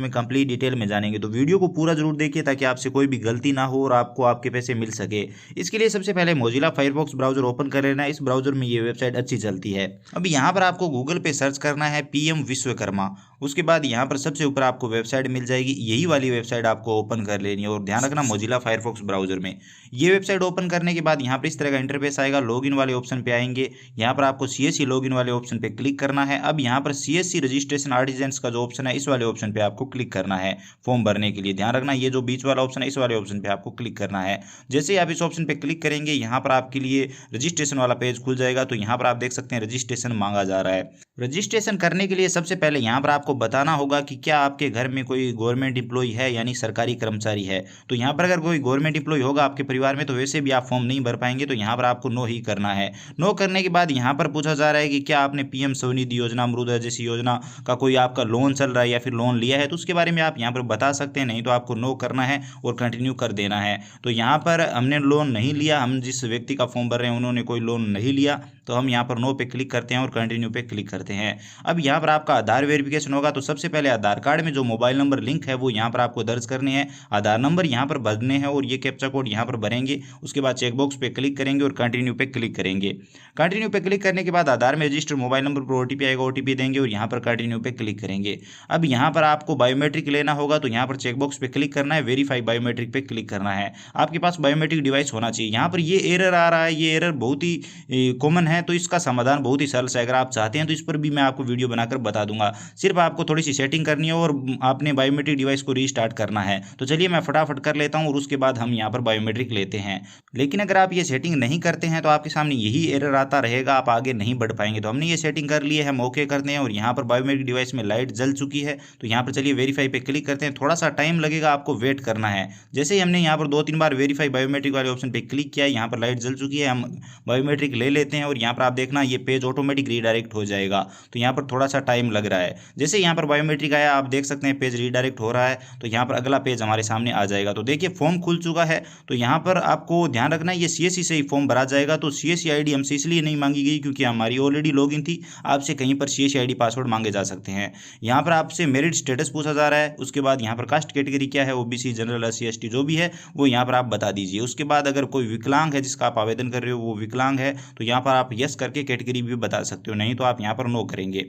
में complete detail में जानेंगे। तो वीडियो को पूरा जरूर देखिए ताकि आपसे कोई भी गलती ना हो और आपको आपके पैसे मिल सके। इसके लिए सबसे पहले मोजिला फायरफॉक्स ब्राउजर ओपन कर लेना है। इस ब्राउजर में ये वेबसाइट अच्छी चलती है। अब यहाँ पर आपको गूगल पे सर्च करना है पीएम विश्वकर्मा। उसके बाद यहाँ पर सबसे ऊपर आपको वेबसाइट मिल जाएगी, यही वाली वेबसाइट आपको ओपन कर लेनी है। और ध्यान रखना मोजिला फायरफॉक्स ब्राउजर में ये वेबसाइट ओपन करने के बाद यहाँ पर इस तरह का इंटरफेस आएगा। लॉगिन वाले ऑप्शन पे आएंगे, यहाँ पर आपको सीएससी लॉगिन वाले ऑप्शन पे क्लिक करना है। अब यहाँ पर सीएससी रजिस्ट्रेशन आर्टिजन्स का जो ऑप्शन है इस वाले ऑप्शन पे आपको क्लिक करना है फॉर्म भरने के लिए। ध्यान रखना ये जो बीच वाला ऑप्शन है इस वाले ऑप्शन पे आपको क्लिक करना है। जैसे ही आप इस ऑप्शन पे क्लिक करेंगे यहाँ पर आपके लिए रजिस्ट्रेशन वाला पेज खुल जाएगा। तो यहाँ पर आप देख सकते हैं रजिस्ट्रेशन मांगा जा रहा है। रजिस्ट्रेशन करने के लिए सबसे पहले यहाँ पर आपको बताना होगा कि क्या आपके घर में कोई गवर्नमेंट एम्प्लॉय है यानी सरकारी कर्मचारी है। तो यहाँ पर अगर कोई गवर्नमेंट एम्प्लॉय होगा आपके परिवार में तो वैसे भी आप फॉर्म नहीं भर पाएंगे। तो यहाँ पर आपको नो ही करना है। नो करने के बाद यहाँ पर पूछा जा रहा है कि क्या आपने पीएम स्वनिधि योजना, अमृत जैसी योजना का कोई आपका लोन चल रहा है या फिर लोन लिया है, तो उसके बारे में आप यहाँ पर बता सकते हैं। नहीं तो आपको नो करना है और कंटिन्यू कर देना है। तो यहाँ पर हमने लोन नहीं लिया, हम जिस व्यक्ति का फॉर्म भर रहे हैं उन्होंने कोई लोन नहीं लिया, तो हम यहाँ पर नो पे क्लिक करते हैं और कंटिन्यू पे क्लिक करते हैं। अब यहाँ पर आपका आधार वेरिफिकेशन होगा। तो सबसे पहले आधार कार्ड में जो मोबाइल नंबर लिंक है वो यहाँ पर आपको दर्ज करने हैं, आधार नंबर यहाँ पर भरने हैं और ये कैप्चा कोड यहाँ पर भरेंगे। उसके बाद चेकबॉक्स पे क्लिक करेंगे और कंटिन्यू पे क्लिक करेंगे। कंटिन्यू पे क्लिक करने के बाद आधार में रजिस्टर्ड मोबाइल नंबर पर ओटीपी आएगा, ओटीपी देंगे और यहाँ पर कंटिन्यू पे क्लिक करेंगे। अब यहाँ पर आपको बायोमेट्रिक लेना होगा। तो यहाँ पर चेकबॉक्स पे क्लिक करना है, वेरीफाई बायोमेट्रिक पे क्लिक करना है। आपके पास बायोमेट्रिक डिवाइस होना चाहिए। यहाँ पर ये एरर आ रहा है, ये एरर बहुत ही कॉमन है। तो इसका समाधान बहुत ही सरल है। अगर आप चाहते हैं तो इस पर भी मैं आपको वीडियो बनाकर बता दूंगा। सिर्फ आपको थोड़ी सी सेटिंग करनी है और आपने बायोमेट्रिक डिवाइस को रीस्टार्ट करना है। तो चलिए मैं फटाफट कर लेता हूँ और उसके बाद हम यहाँ पर बायोमेट्रिक लेते हैं। लेकिन अगर आप ये सेटिंग नहीं करते हैं तो आपके सामने यही एरर आता रहेगा, आप आगे नहीं बढ़ पाएंगे। तो हमने ये सेटिंग कर ली है, हम ओके करते हैं और यहाँ पर बायोमेट्रिक डिवाइस में लाइट जल चुकी है। तो यहाँ पर चलिए वेरीफाई पे क्लिक करते हैं। थोड़ा सा टाइम लगेगा, आपको वेट करना है। जैसे ही हमने यहाँ पर 2-3 बार वेरीफाई बायोमेट्रिक वाले ऑप्शन पे क्लिक किया है, यहाँ पर लाइट जल चुकी है। हम बायोमेट्रिक ले लेते हैं और यहाँ पर आप देखना ये पेज ऑटोमेटिक रीडायरेक्ट हो जाएगा। तो यहाँ पर थोड़ा सा टाइम लग रहा है। जैसे यहाँ पर बायोमेट्रिक आया आप देख सकते हैं पेज रीडायरेक्ट हो रहा है। तो यहाँ पर अगला पेज हमारे सामने आ जाएगा। तो देखिए फॉर्म खुल चुका है। तो यहाँ पर आपको ध्यान रखना है ये सीएससी से ही फॉर्म भरा जाएगा। तो सीएससी आईडी हमसे इसलिए नहीं मांगी गई क्योंकि हमारी ऑलरेडी लॉगिन थी। आपसे कहीं पर सीएससी आईडी पासवर्ड मांगे जा सकते हैं। यहाँ पर आपसे मेरिट स्टेटस पूछा जा रहा है। उसके बाद यहाँ पर कास्ट कैटेगरी क्या है, ओबीसी, जनरल, एससी, एसटी जो भी है वो यहाँ पर आप बता दीजिए। उसके बाद अगर कोई विकलांग है जिसका आप आवेदन कर रहे हो वो विकलांग है तो यहाँ पर आप यस करके कैटेगरी भी बता सकते हो। नहीं तो आप यहाँ पर नो करेंगे,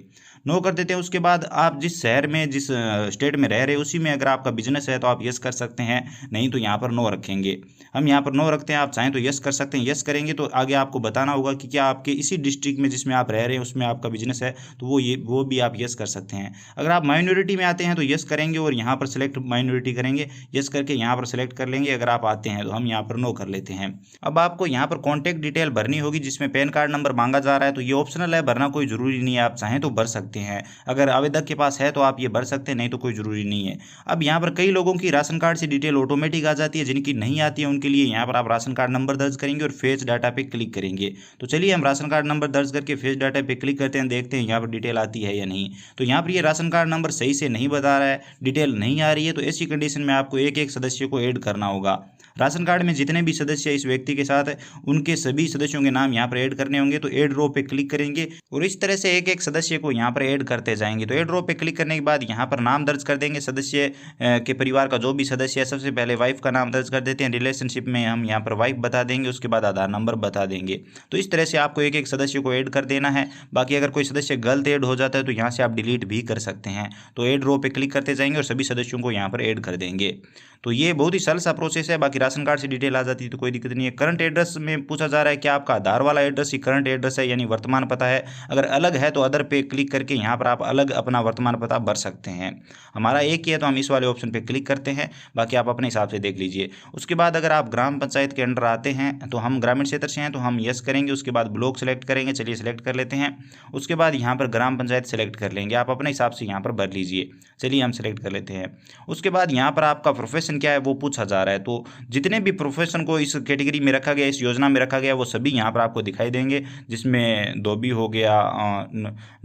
नो कर देते हैं। उसके बाद आप जिस शहर में जिस स्टेट में रह रहे हो उसी में अगर आपका बिजनेस है तो आप यस कर सकते हैं, नहीं तो यहाँ पर नो रखेंगे। हम यहाँ पर नो रखते हैं, आप चाहें तो यस कर सकते हैं। यस करेंगे तो आगे आपको बताना होगा कि क्या आपके इसी डिस्ट्रिक्ट में जिसमें आप रह रहे हैं उसमें आपका बिजनेस है तो वो भी आप यस कर सकते हैं। अगर आप माइनॉरिटी में आते हैं तो यस करेंगे और यहाँ पर सेलेक्ट माइनॉरिटी करेंगे, यस करके यहाँ पर सेलेक्ट कर लेंगे। अगर आप आते हैं तो हम यहाँ पर नो कर लेते हैं। अब आपको यहाँ पर कॉन्टैक्ट डिटेल भरनी होगी जिसमें पैन कार्ड नंबर मांगा जा रहा है। तो ये ऑप्शनल है, भरना कोई जरूरी नहीं है, आप चाहें तो भर सकते हैं। अगर आवेदक के पास है तो आप ये भर सकते हैं, नहीं तो कोई जरूरी नहीं है। अब यहाँ पर कई लोगों की राशन कार्ड से डिटेल ऑटोमेटिक आ जाती है, जिनकी नहीं आती है उनके लिए यहाँ पर आप राशन कार्ड नंबर दर्ज करेंगे और फेच डाटा पे क्लिक करेंगे। तो चलिए हम राशन कार्ड नंबर दर्ज करके फेच डाटा पे क्लिक करते हैं, देखते हैं यहाँ पर डिटेल आती है या नहीं। तो यहाँ पर ये राशन कार्ड नंबर सही से नहीं बता रहा है, डिटेल नहीं आ रही है। तो ऐसी कंडीशन में आपको एक एक सदस्य को ऐड करना होगा। राशन कार्ड में जितने भी सदस्य इस व्यक्ति के साथ उनके सभी सदस्यों के नाम यहाँ पर ऐड करने होंगे। तो ऐड रो पे क्लिक करेंगे और इस तरह से एक एक सदस्य को यहाँ पर ऐड करते जाएंगे। तो ऐड रो पे क्लिक करने के बाद यहाँ पर नाम दर्ज कर देंगे सदस्य के परिवार का जो भी सदस्य है। सबसे पहले वाइफ का नाम दर्ज कर देते हैं, रिलेशनशिप में हम यहाँ पर वाइफ बता देंगे, उसके बाद आधार नंबर बता देंगे। तो इस तरह से आपको एक एक सदस्य को ऐड कर देना है। बाकी अगर कोई सदस्य गलत ऐड हो जाता है तो यहाँ से आप डिलीट भी कर सकते हैं। तो ऐड रो पे क्लिक करते जाएंगे और सभी सदस्यों को यहाँ पर ऐड कर देंगे। तो ये बहुत ही सरल सा प्रोसेस है। बाकी राशन कार्ड से डिटेल आ जाती है तो कोई दिक्कत नहीं है। करंट एड्रेस में पूछा जा रहा है कि आपका आधार वाला एड्रेस ही करंट एड्रेस है यानी वर्तमान पता है। अगर अलग है तो अदर पे क्लिक करके यहाँ पर आप अलग अपना वर्तमान पता भर सकते हैं। हमारा एक ही है तो हम इस वाले ऑप्शन पे क्लिक करते हैं, बाकी आप अपने हिसाब से देख लीजिए। उसके बाद अगर आप ग्राम पंचायत के अंडर आते हैं तो हम ग्रामीण क्षेत्र से हैं तो हम यस करेंगे। उसके बाद ब्लॉक सेलेक्ट करेंगे, चलिए सेलेक्ट कर लेते हैं। उसके बाद यहाँ पर ग्राम पंचायत सेलेक्ट कर लेंगे, आप अपने हिसाब से यहाँ पर भर लीजिए। चलिए हम सेलेक्ट कर लेते हैं। उसके बाद यहाँ पर आपका प्रोफेशन क्या है वो पूछा जा रहा है। तो जितने भी प्रोफेशन को इस कैटेगरी में रखा गया, इस योजना में रखा गया, वो सभी यहाँ पर आपको दिखाई देंगे, जिसमें धोबी हो गया,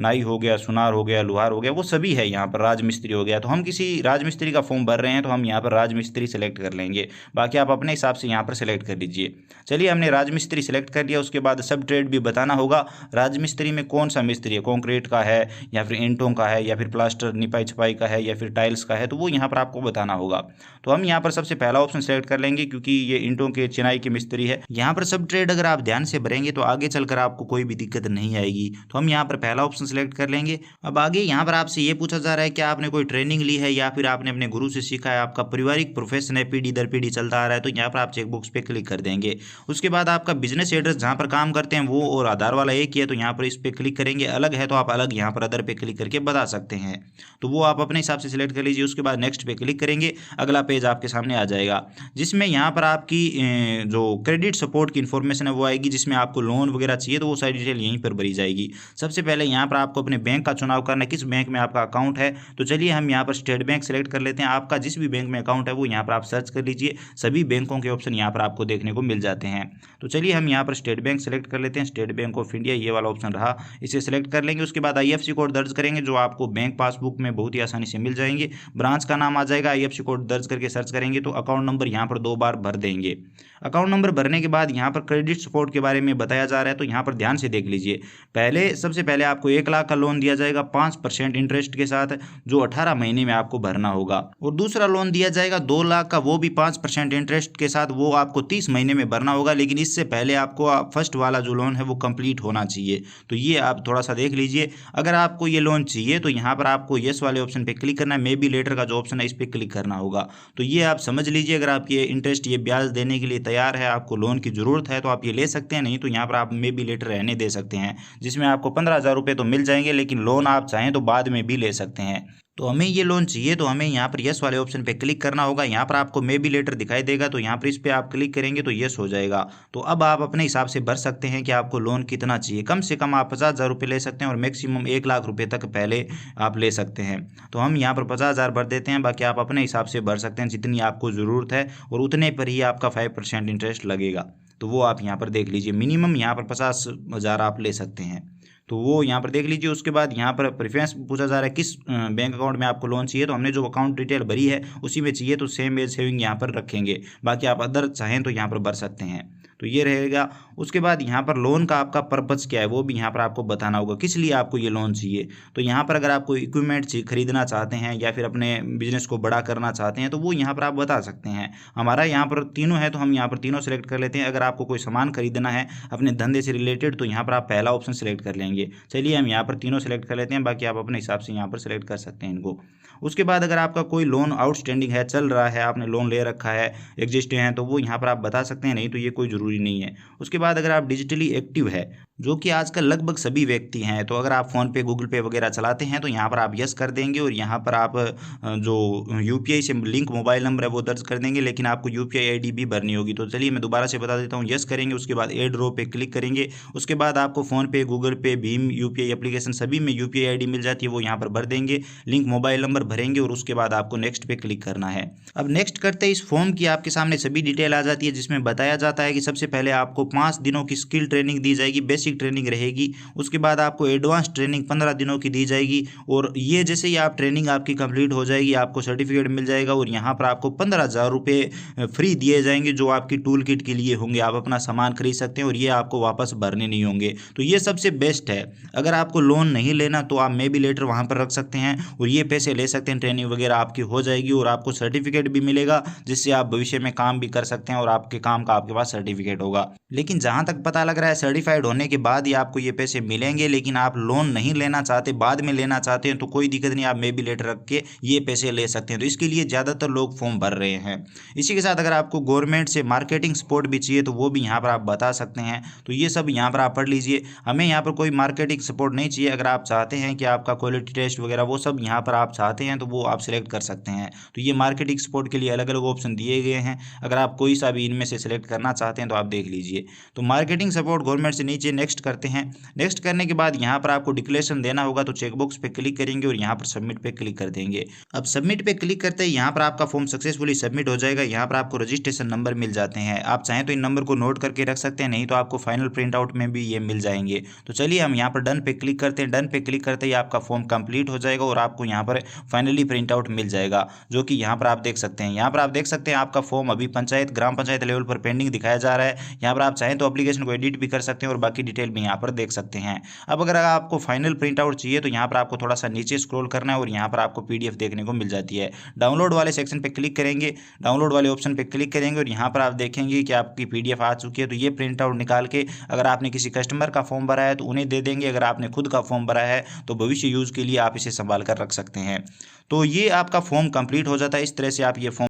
नाई हो गया, सुनार हो गया, लुहार हो गया, वो सभी है यहाँ पर, राजमिस्त्री हो गया। तो हम किसी राजमिस्त्री का फॉर्म भर रहे हैं तो हम यहाँ पर राजमिस्त्री सेलेक्ट कर लेंगे, बाकी आप अपने हिसाब से यहाँ पर सेलेक्ट कर लीजिए। चलिए, हमने राजमिस्त्री सेलेक्ट कर लिया। उसके बाद सब ट्रेड भी बताना होगा, राजमिस्त्री में कौन सा मिस्त्री है, कंक्रीट का है या फिर ईंटों का है या फिर प्लास्टर निपाई छपाई का है या फिर टाइल्स का है, तो वो यहाँ पर आपको बताना होगा। तो हम यहाँ पर सबसे पहला ऑप्शन सेलेक्ट कर लेंगे, क्योंकि ये ईंटों के चिनाई के मिस्त्री है। यहाँ पर सब ट्रेड अगर आप ध्यान से भरेंगे तो आगे चलकर आपको कोई भी दिक्कत नहीं आएगी। तो हम यहाँ पर पहला ऑप्शन सेलेक्ट कर लेंगे। अब आगे यहाँ पर आपसे ये पूछा जा रहा है कि आपने कोई ट्रेनिंग ली है या फिर आपने अपने गुरु से सीखा है, आपका पारिवारिक प्रोफेशन है, पीढ़ी दर पीढ़ी चलता आ रहा है, तो यहाँ पर आप चेकबॉक्स पे क्लिक कर देंगे। उसके बाद आपका बिजनेस एड्रेस जहाँ पर काम करते हैं वो और आधार वाला एक ही है, तो यहाँ पर इस पर क्लिक करेंगे। अलग है तो आप अलग यहाँ पर अदर पे क्लिक करके बता सकते हैं, तो वो आप अपने हिसाब से सिलेक्ट कर लीजिए। उसके बाद नेक्स्ट पे क्लिक करेंगे, अगला पेज आपके सामने आ जाएगा, जिसमें यहाँ पर आपकी जो क्रेडिट सपोर्ट की इन्फॉर्मेशन है वो आएगी, जिसमें आपको लोन वगैरह चाहिए तो वो सारी डिटेल यहीं पर भरी जाएगी। सबसे पहले यहाँ पर आपको अपने बैंक का चुनाव करना है, किस बैंक में आपका अकाउंट है। तो चलिए हम यहाँ पर स्टेट बैंक सेलेक्ट कर लेते हैं। आपका जिस भी बैंक में अकाउंट है वो यहाँ पर आप सर्च कर लीजिए, सभी बैंकों के ऑप्शन यहाँ पर आपको देखने को मिल जाते हैं। तो चलिए हम यहाँ पर स्टेट बैंक सेलेक्ट कर लेते हैं, स्टेट बैंक ऑफ इंडिया ये वाला ऑप्शन रहा, इसे सेलेक्ट कर लेंगे। उसके बाद IFSC कोड दर्ज करेंगे, जो आपको बैंक पासबुक में बहुत ही आसानी से मिल जाएंगे। ब्रांच का नाम आ जाएगा, IFSC कोड दर्ज करके सर्च करेंगे तो अकाउंट नंबर यहाँ पर 2 बार भर देंगे। अकाउंट नंबर भरने के बाद यहाँ पर क्रेडिट सपोर्ट के बारे में बताया जा रहा है, तो यहाँ पर ध्यान से देख लीजिए। सबसे पहले आपको 1 लाख का लोन दिया जाएगा 5% इंटरेस्ट के साथ, जो 18 महीने में आपको भरना होगा। और दूसरा लोन दिया जाएगा 2 लाख का, वो भी 5% इंटरेस्ट के साथ, वो आपको 30 महीने में भरना होगा। लेकिन इससे पहले आपको फर्स्ट वाला जो लोन है वो कंप्लीट होना चाहिए, तो ये आप थोड़ा सा देख लीजिए। अगर आपको ये लोन चाहिए तो यहाँ पर आपको येस वाले ऑप्शन पे क्लिक करना है, मे बी लेटर का जो ऑप्शन है इस पर क्लिक करना होगा। तो ये आप समझ लीजिए, अगर आप ये इंटरेस्ट ये ब्याज देने के लिए तैयार है, आपको लोन की ज़रूरत है तो आप ये ले सकते हैं, नहीं तो यहाँ पर आप मे बी लेटर रहने दे सकते हैं, जिसमें आपको 15,000 रुपये तो मिल जाएंगे, लेकिन लोन आप चाहें तो बाद में भी ले सकते हैं। तो हमें ये लोन चाहिए तो हमें यहाँ पर यस वाले ऑप्शन पे क्लिक करना होगा। यहाँ पर आपको मे बी लेटर दिखाई देगा, तो यहाँ पर इस पर आप क्लिक करेंगे तो यस हो जाएगा। तो अब आप अपने हिसाब से भर सकते हैं कि आपको लोन कितना चाहिए। कम से कम आप 50,000 रुपये ले सकते हैं और मैक्सिमम 1 लाख रुपये तक पहले आप ले सकते हैं। तो हम यहाँ पर 50,000 भर देते हैं, बाकी आप अपने हिसाब से भर सकते हैं जितनी आपको ज़रूरत है, और उतने पर ही आपका 5% इंटरेस्ट लगेगा। तो वो आप यहाँ पर देख लीजिए, मिनिमम यहाँ पर 50,000 आप ले सकते हैं, तो वो यहाँ पर देख लीजिए। उसके बाद यहाँ पर प्रेफरेंस पूछा जा रहा है किस बैंक अकाउंट में आपको लोन चाहिए, तो हमने जो अकाउंट डिटेल भरी है उसी में चाहिए, तो सेम एज सेविंग यहाँ पर रखेंगे। बाकी आप अदर चाहें तो यहाँ पर भर सकते हैं, तो ये रहेगा। उसके बाद यहाँ पर लोन का आपका पर्पज़ क्या है वो भी यहाँ पर आपको बताना होगा, किस लिए आपको ये लोन चाहिए। तो यहाँ पर अगर आपको इक्विपमेंट खरीदना चाहते हैं या फिर अपने बिजनेस को बड़ा करना चाहते हैं तो वो यहाँ पर आप बता सकते हैं। हमारा यहाँ पर तीनों है तो हम यहाँ पर तीनों सेलेक्ट कर लेते हैं। अगर आपको कोई सामान खरीदना है अपने धंधे से रिलेटेड तो यहाँ पर आप पहला ऑप्शन सेलेक्ट कर लेंगे। चलिए हम यहाँ पर तीनों सेलेक्ट कर लेते हैं, बाकी आप अपने हिसाब से यहाँ पर सेलेक्ट कर सकते हैं इनको। उसके बाद अगर आपका कोई लोन आउटस्टैंडिंग है, चल रहा है, आपने लोन ले रखा है, एग्जिस्ट हैं, तो वो यहाँ पर आप बता सकते हैं, नहीं तो ये कोई ज़रूरी नहीं है। उसके बाद अगर आप डिजिटली एक्टिव है, जो कि आजकल लगभग सभी व्यक्ति हैं, तो अगर आप फ़ोन पे गूगल पे वगैरह चलाते हैं तो यहाँ पर आप यस कर देंगे और यहाँ पर आप जो UPI से लिंक मोबाइल नंबर है वो दर्ज कर देंगे, लेकिन आपको UPI ID भी भरनी होगी। तो चलिए मैं दोबारा से बता देता हूँ, यस करेंगे, उसके बाद एड रो पे क्लिक करेंगे। उसके बाद आपको फ़ोन पे, गूगल पे, भीम UPI एप्लीकेशन सभी में UPI ID मिल जाती है, वो यहाँ पर भर देंगे, लिंक मोबाइल नंबर भरेंगे और उसके बाद आपको नेक्स्ट पे क्लिक करना है। अब नेक्स्ट करते ही इस फॉर्म की आपके सामने सभी डिटेल आ जाती है, जिसमें बताया जाता है कि सबसे पहले आपको 5 दिनों की स्किल ट्रेनिंग दी जाएगी, बेसिक ट्रेनिंग रहेगी। उसके बाद आपको एडवांस ट्रेनिंग 15 दिनों की दी जाएगी, और ये जैसे ही आप ट्रेनिंग आपकी कंप्लीट हो जाएगी आपको सर्टिफिकेट मिल जाएगा, और यहाँ पर आपको 15,000 रुपये फ्री दिए जाएंगे जो आपकी टूल किट के लिए होंगे। आप अपना सामान खरीद सकते हैं और ये आपको वापस भरने नहीं होंगे। तो ये सबसे बेस्ट है। अगर आपको लोन नहीं लेना तो आप मे बी लेटर वहाँ पर रख सकते हैं और ये पैसे ले सकते हैं, ट्रेनिंग वगैरह आपकी हो जाएगी और आपको सर्टिफिकेट भी मिलेगा, जिससे आप भविष्य में काम भी कर सकते हैं और आपके काम का आपके पास सर्टिफिकेट होगा। लेकिन जहाँ तक पता लग रहा है सर्टिफाइड होने के बाद ही आपको ये पैसे मिलेंगे, लेकिन आप लोन नहीं लेना चाहते, बाद में लेना चाहते हैं तो कोई दिक्कत नहीं, आप मे बी लेटर रख के ये पैसे ले सकते हैं। तो इसके लिए ज़्यादातर लोग फॉर्म भर रहे हैं। इसी के साथ अगर आपको गवर्नमेंट से मार्केटिंग सपोर्ट भी चाहिए तो वो भी यहाँ पर आप बता सकते हैं। तो ये सब यहाँ पर आप पढ़ लीजिए। हमें यहाँ पर कोई मार्केटिंग सपोर्ट नहीं चाहिए। अगर आप चाहते हैं कि आपका क्वालिटी टेस्ट वगैरह वो सब यहाँ पर आप चाहते हैं तो वो आप सिलेक्ट कर सकते हैं। तो ये मार्केटिंग सपोर्ट के लिए अलग अलग ऑप्शन दिए गए हैं। अगर आप कोई सा भी इनमें से सिलेक्ट करना चाहते हैं तो आप देख लीजिए। तो मार्केटिंग सपोर्ट गवर्नमेंट से नीचे नेक्स्ट करते हैं। नेक्स्ट करने के बाद यहाँ पर आपको डिक्लेरेशन देना होगा, तो चेकबॉक्स पे क्लिक करेंगे और यहाँ पर सबमिट पे क्लिक कर देंगे। अब सबमिट पे क्लिक करते ही यहाँ पर आपका फॉर्म सक्सेसफुली सबमिट हो जाएगा। यहाँ पर आपको रजिस्ट्रेशन नंबर मिल जाते हैं, आप चाहें तो इन नंबर को नोट करके रख सकते हैं, नहीं तो आपको फाइनल प्रिंट आउट में भी ये मिल जाएंगे। तो चलिए हम यहाँ पर डन पे क्लिक करते हैं। डन पे क्लिक करते ही आपका फॉर्म कंप्लीट हो जाएगा और आपको यहाँ पर फाइनली प्रिंट आउट मिल जाएगा, जो कि यहाँ पर आप देख सकते हैं। यहाँ पर आप देख सकते हैं आपका फॉर्म अभी पंचायत ग्राम पंचायत लेवल पर पेंडिंग दिखाया जा रहा है। यहाँ पर आप चाहें तो एप्लीकेशन को एडिट भी कर सकते हैं और बाकी डिटेल भी यहाँ पर देख सकते हैं। अब अगर आपको फाइनल प्रिंट आउट चाहिए तो यहाँ पर आपको थोड़ा सा नीचे स्क्रॉल करना है और यहाँ पर आपको पीडीएफ देखने को मिल जाती है। डाउनलोड वाले सेक्शन पे क्लिक करेंगे, डाउनलोड वाले ऑप्शन पे क्लिक करेंगे और यहाँ पर आप देखेंगे कि आपकी पीडीएफ आ चुकी है। तो ये प्रिंट आउट निकाल के अगर आपने किसी कस्टमर का फॉर्म भरा है तो उन्हें दे देंगे, अगर आपने खुद का फॉर्म भरा है तो भविष्य यूज के लिए आप इसे संभाल कर रख सकते हैं। तो ये आपका फॉर्म कंप्लीट हो जाता है। इस तरह से आप ये फॉर्म